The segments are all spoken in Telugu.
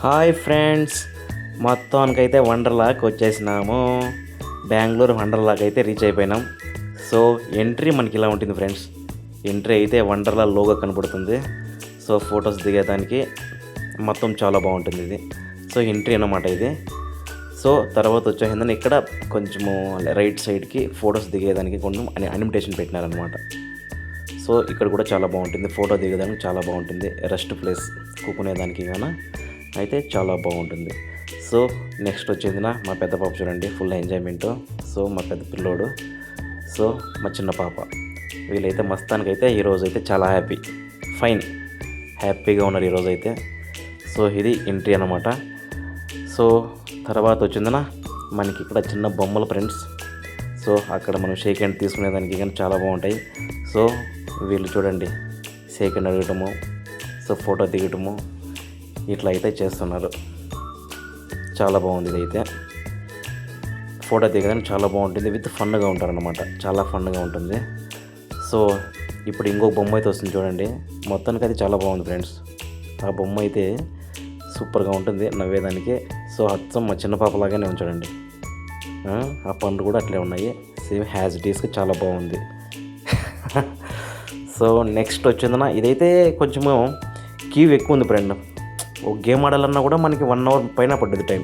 హాయ్ ఫ్రెండ్స్, మొత్తానికైతే వండర్లాకి వచ్చేసినాము. బెంగళూరు వండర్లాకి అయితే రీచ్ అయిపోయినాం. సో ఎంట్రీ మనకి ఇలా ఉంటుంది ఫ్రెండ్స్. ఎంట్రీ అయితే వండర్లా లోగో కనబడుతుంది. సో ఫొటోస్ దిగేదానికి మొత్తం చాలా బాగుంటుంది ఇది. సో ఎంట్రీ అన్నమాట ఇది. సో తర్వాత వచ్చేసిందని ఇక్కడ కొంచెము రైట్ సైడ్కి ఫొటోస్ దిగేదానికి కొంచెం అనిమిటేషన్ పెట్టినారనమాట. సో ఇక్కడ కూడా చాలా బాగుంటుంది, ఫోటో దిగేదానికి చాలా బాగుంటుంది. రెస్ట్ ప్లేస్ కూకునేదానికి కానీ అయితే చాలా బాగుంటుంది. సో నెక్స్ట్ వచ్చేదిన మా పెద్ద పాప చూడండి, ఫుల్ ఎంజాయ్మెంటు. సో మా పెద్ద పిల్లోడు, సో మా చిన్న పాప, వీళ్ళైతే మస్తానికైతే ఈరోజు అయితే చాలా హ్యాపీగా ఉన్నారు ఈరోజు అయితే. సో ఇది ఎంట్రీ అన్నమాట. సో తర్వాత వచ్చిందన మనకి ఇక్కడ చిన్న బొమ్మల ఫ్రెండ్స్. సో అక్కడ మనం షేక్ హ్యాండ్ తీసుకునేదానికి కానీ చాలా బాగుంటాయి. సో వీళ్ళు చూడండి, షేక్ హ్యాండ్ అడగటము, సో ఫోటో దిగటము ఇట్లా అయితే చేస్తున్నారు. చాలా బాగుంది ఇదైతే. ఫోటో దిగడానికి చాలా బాగుంటుంది, విత్ ఫన్గా ఉంటారనమాట, చాలా ఫన్గా ఉంటుంది. సో ఇప్పుడు ఇంకొక బొమ్మ అయితే వస్తుంది చూడండి, మొత్తానికి అది చాలా బాగుంది ఫ్రెండ్స్. ఆ బొమ్మ అయితే సూపర్గా ఉంటుంది నవ్వేదానికి. సో అచ్చం మా చిన్న పాపలాగానే ఉంచండి. ఆ పండ్లు కూడా అట్లే ఉన్నాయి, సేమ్ హ్యాజ్ డీస్కి చాలా బాగుంది. సో నెక్స్ట్ వచ్చిందన ఇదైతే కొంచెము క్యూ ఎక్కువ ఉంది ఫ్రెండ్. ఒక గేమ్ ఆడాలన్నా కూడా మనకి 1 అవర్ పైన పడ్డది టైం.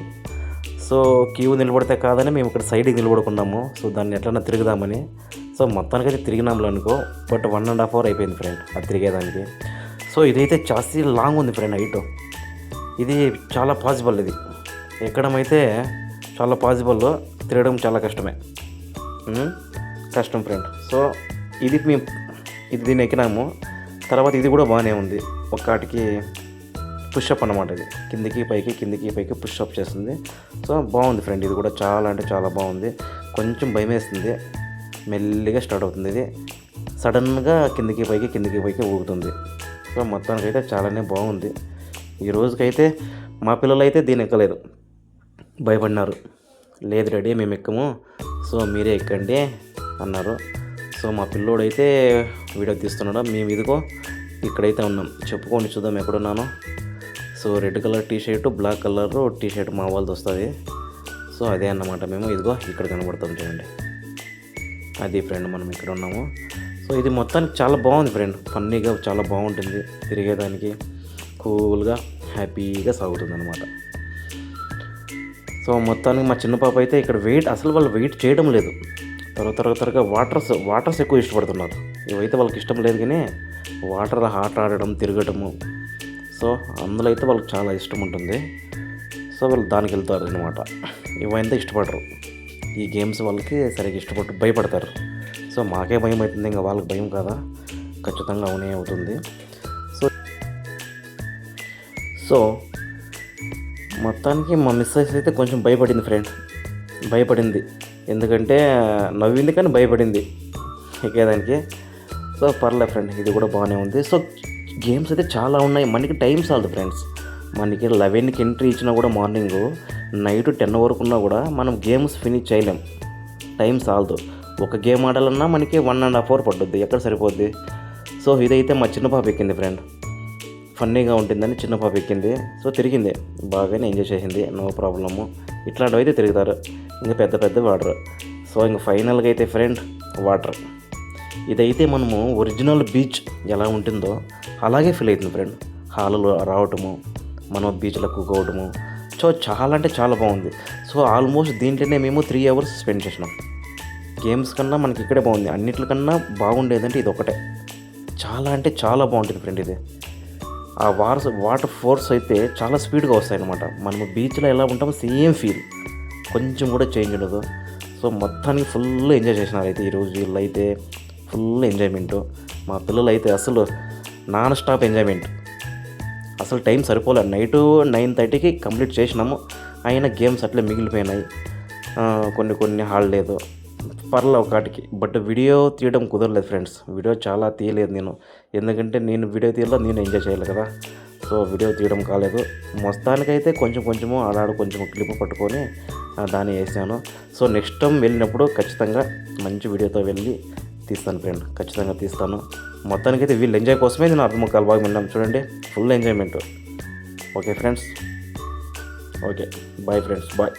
సో క్యూ నిలబడితే కాదని మేము ఇక్కడ సైడ్కి నిలబడుకున్నాము. సో దాన్ని ఎట్లన్నా తిరుగుదామని. సో మొత్తానికైతే తిరిగినాము అనుకో, బట్ 1.5 అవర్ అయిపోయింది ఫ్రెండ్ అది తిరిగేదానికి. సో ఇదైతే చాసి లాంగ్ ఉంది ఫ్రెండ్ హైట్. ఇది చాలా పాసిబుల్, ఇది ఎక్కడం అయితే చాలా పాసిబుల్, తిరగడం చాలా కష్టమే, కష్టం ఫ్రెండ్. సో ఇది దీన్ని ఎక్కినాము. తర్వాత ఇది కూడా బాగానే ఉంది, ఒక్కటికి పుషప్ అన్నమాట. ఇది కిందికి పైకి పుషప్ చేస్తుంది. సో బాగుంది ఫ్రెండ్, ఇది కూడా చాలా అంటే చాలా బాగుంది. కొంచెం భయం వేస్తుంది, మెల్లిగా స్టార్ట్ అవుతుంది. ఇది సడన్గా కిందికి పైకి ఊగుతుంది. సో మొత్తానికైతే చాలానే బాగుంది. ఈ రోజుకైతే మా పిల్లలు అయితే దీన్ని ఎక్కలేదు, భయపడినారు. లేదు డాడీ మేము ఎక్కము, సో మీరే ఎక్కండి అన్నారు. సో మా పిల్లోడైతే వీడియో తీస్తున్నాడు, మేము ఇదిగో ఇక్కడైతే ఉన్నాం. చెప్పుకోండి చూద్దాం ఎక్కడున్నాను. So red colour T-shirt, black colour T-shirt మా వాళ్ళది వస్తుంది. సో అదే అన్నమాట, మేము ఇదిగో ఇక్కడ కనబడతాం చూడండి, అది ఫ్రెండ్ మనం ఇక్కడ ఉన్నాము. సో ఇది మొత్తానికి చాలా బాగుంది ఫ్రెండ్, ఫన్నీగా చాలా బాగుంటుంది, తిరిగేదానికి కూల్గా హ్యాపీగా సాగుతుంది అనమాట. సో మొత్తానికి మా చిన్న పాప అయితే ఇక్కడ అసలు వాళ్ళు వెయిట్ చేయడం లేదు. త్వరగా వాటర్స్ ఎక్కువ ఇష్టపడుతున్నారు. ఇవైతే వాళ్ళకి ఇష్టం లేదు, కానీ వాటర్ ఆట ఆడడం, తిరగటము, సో అందులో అయితే వాళ్ళకి చాలా ఇష్టం ఉంటుంది. సో వాళ్ళు దానికి వెళ్తారు అనమాట. ఇవైతే ఇష్టపడరు, ఈ గేమ్స్ వాళ్ళకి సరిగ్గా భయపడతారు. సో మాకే భయం అవుతుంది, ఇంకా వాళ్ళకి భయం కదా, ఖచ్చితంగా అవునే అవుతుంది. సో మొత్తానికి మా మిస్సెస్ అయితే కొంచెం భయపడింది ఫ్రెండ్, ఎందుకంటే నవ్వింది కానీ భయపడింది ఎక్కేదానికి. సో పర్లేదు ఫ్రెండ్, ఇది కూడా బాగానే ఉంది. సో గేమ్స్ అయితే చాలా ఉన్నాయి, మనకి టైం చాలదు ఫ్రెండ్స్. మనకి 11కి ఎంట్రీ ఇచ్చినా కూడా మార్నింగ్ నైట్ 10 వరకు ఉన్నా కూడా మనం గేమ్స్ ఫినిష్ చేయలేం, టైం చాలదు. ఒక గేమ్ ఆడాలన్నా మనకి 1.5 అవర్ పడుద్ది, ఎక్కడ సరిపోద్ది. సో ఇదైతే మా చిన్న పాప ఎక్కింది ఫ్రెండ్, ఫన్నీగా ఉంటుందని చిన్న పాప ఎక్కింది. సో తిరిగింది, బాగానే ఎంజాయ్ చేసింది, నో ప్రాబ్లము. ఇట్లాంటివి అయితే తిరుగుతారు, ఇంకా పెద్ద వాటర్. సో ఇంకా ఫైనల్గా అయితే ఫ్రెండ్ వాటర్, ఇదైతే మనము ఒరిజినల్ బీచ్ ఎలా ఉంటుందో అలాగే ఫీల్ అవుతుంది ఫ్రెండ్. హాల్లో రావటము, మనం బీచ్లో కూకోవటము, సో చాలా అంటే చాలా బాగుంది. సో ఆల్మోస్ట్ దీంట్లోనే మేము 3 అవర్స్ స్పెండ్ చేసినాం. గేమ్స్ కన్నా మనకి ఇక్కడే బాగుంది, అన్నిటికన్నా బాగుండేదంటే ఇది ఒకటే, చాలా అంటే చాలా బాగుంటుంది ఫ్రెండ్. ఇది ఆ వాటర్ ఫోర్స్ అయితే చాలా స్పీడ్గా వస్తాయన్నమాట. మనము బీచ్లో ఎలా ఉంటామో సేమ్ ఫీల్, కొంచెం కూడా చేంజ్ ఉండదు. సో మొత్తానికి ఫుల్ ఎంజాయ్ చేసినారు అయితే ఈరోజు వీళ్ళైతే, ఫుల్ ఎంజాయ్మెంటు. మా పిల్లలు అయితే అసలు నాన్ స్టాప్ ఎంజాయ్మెంట్, అసలు టైం సరిపోలేదు. నైట్ 9:30కి కంప్లీట్ చేసినాము, అయినా గేమ్స్ అట్లే మిగిలిపోయినాయి. కొన్ని హాలిడేదో పర్లే ఒకటికి, బట్ వీడియో తీయడం కుదరలేదు ఫ్రెండ్స్. వీడియో చాలా తీయలేదు నేను, ఎందుకంటే నేను వీడియో తీయాలో నేను ఎంజాయ్ చేయాలి కదా. సో వీడియో తీయడం కాలేదు. మొత్తానికైతే కొంచెము ఆడాడు, కొంచెం క్లిప్ పట్టుకొని దాన్ని వేసాను. సో నెక్స్ట్ టైం వెళ్ళినప్పుడు ఖచ్చితంగా మంచి వీడియోతో వెళ్ళి తీస్తాను ఫ్రెండ్, ఖచ్చితంగా తీస్తాను. మొత్తానికైతే వీళ్ళు ఎంజాయ్ కోసమే నేను 6 ముక్కాలు బాగా విన్నాం చూడండి, full enjoyment. Okay friends. Okay bye friends bye.